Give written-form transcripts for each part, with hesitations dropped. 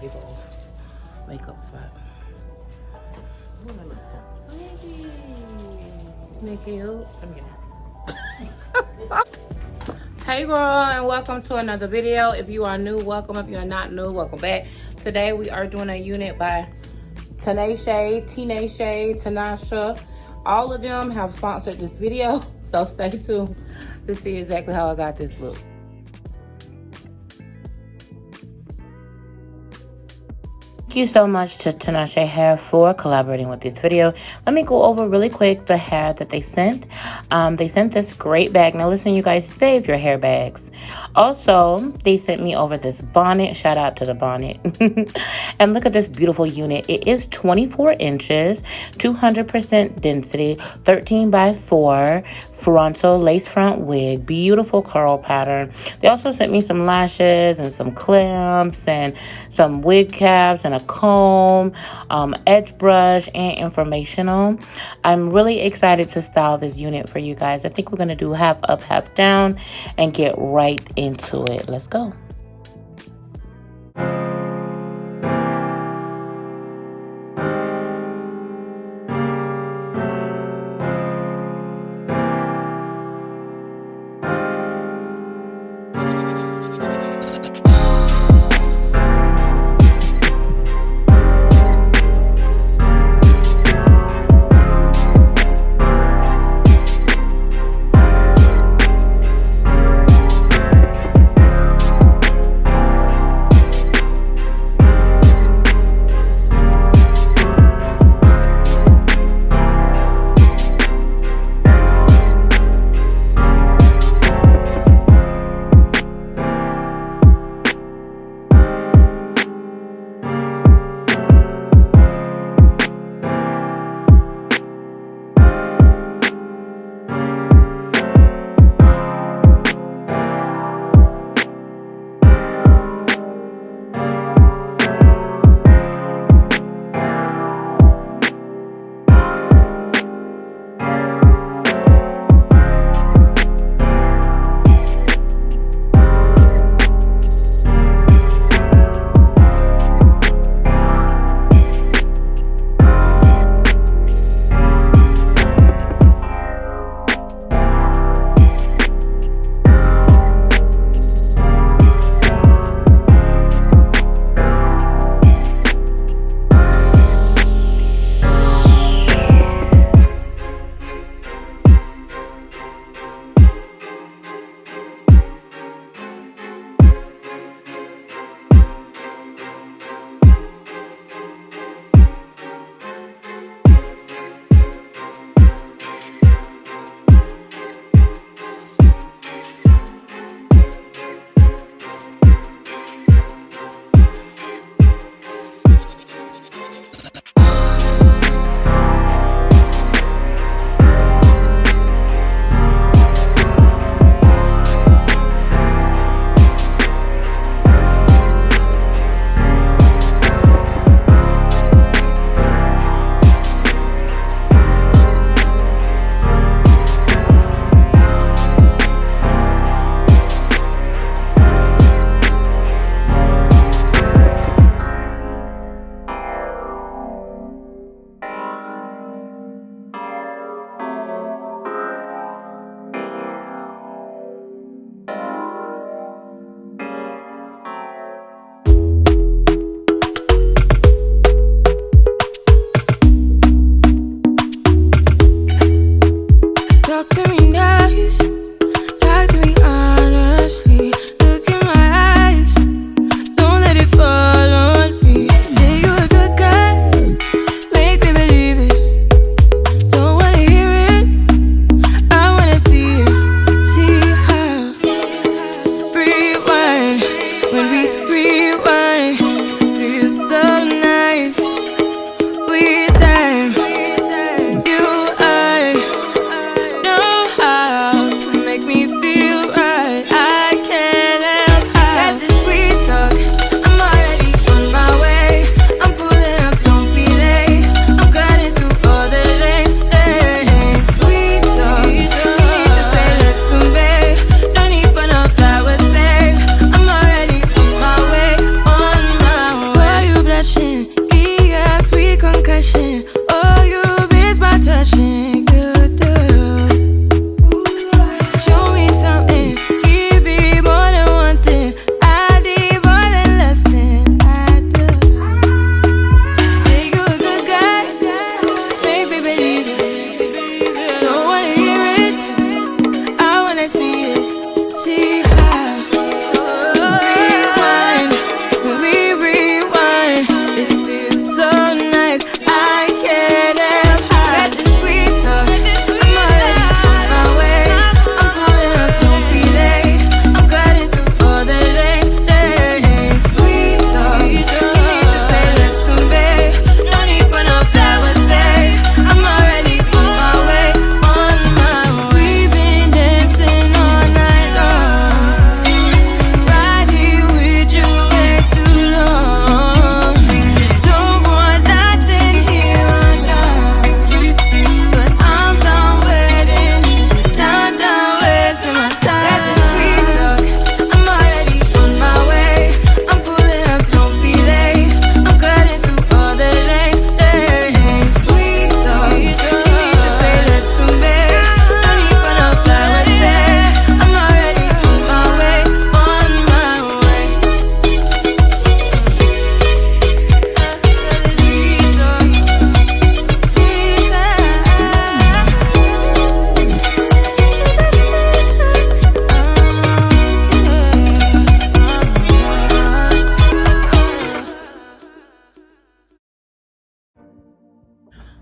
big old makeup spot. Oh, that looks so pretty. Isn't it cute? Let me get it. Hey girl, and welcome to another video. If you are new, welcome. If you are not new, welcome back. Today we are doing a unit by Tinashe, Tinashe. All of them have sponsored this video, so stay tuned to see exactly how I got this look. Thank you so much to Tinashe Hair for collaborating with this video. Let me go over really quick the hair that they sent. They sent this great bag. Now listen, you guys, save your hair bags. Also, they sent me over this bonnet. Shout out to the bonnet. And look at this beautiful unit. It is 24 inches, 200% density, 13 by 4 frontal lace front wig. Beautiful curl pattern. They also sent me some lashes and some clips and some wig caps and a comb, edge brush, and informational. I'm really excited to style this unit for you guys. I think we're going to do half up, half down and get right into it. Let's go.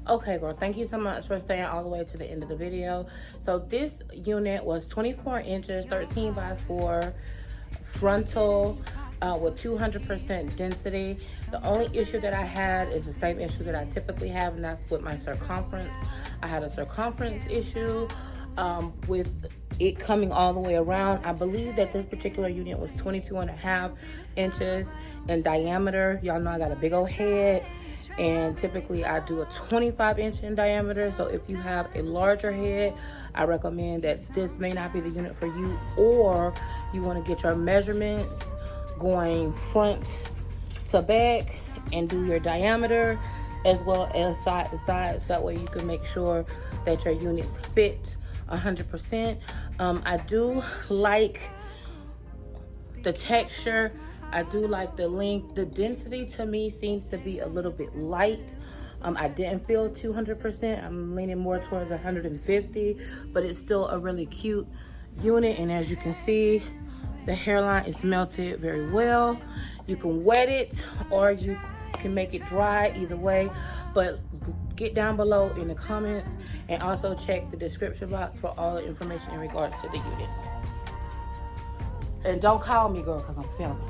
Okay, girl, thank you so much for staying all the way to the end of the video. So this unit was 24 inches, 13 by 4, frontal, with 200% density. The only issue that I had is the same issue that I typically have, and that's with my circumference. I had a circumference issue with it coming all the way around. I believe that this particular unit was 22.5 inches in diameter. Y'all know I got a big old head, and typically I do a 25 inch in diameter. So if you have a larger head, I recommend that this may not be the unit for you, or you want to get your measurements going front to back and do your diameter as well as side to side, so that way you can make sure that your units fit 100%. I do like the texture. I do like the length. The density to me seems to be a little bit light. I didn't feel 200%. I'm leaning more towards 150, but it's still a really cute unit. And as you can see, the hairline is melted very well. You can wet it or you can make it dry, either way. But get down below in the comments and also check the description box for all the information in regards to the unit. And don't call me, girl, because I'm filming.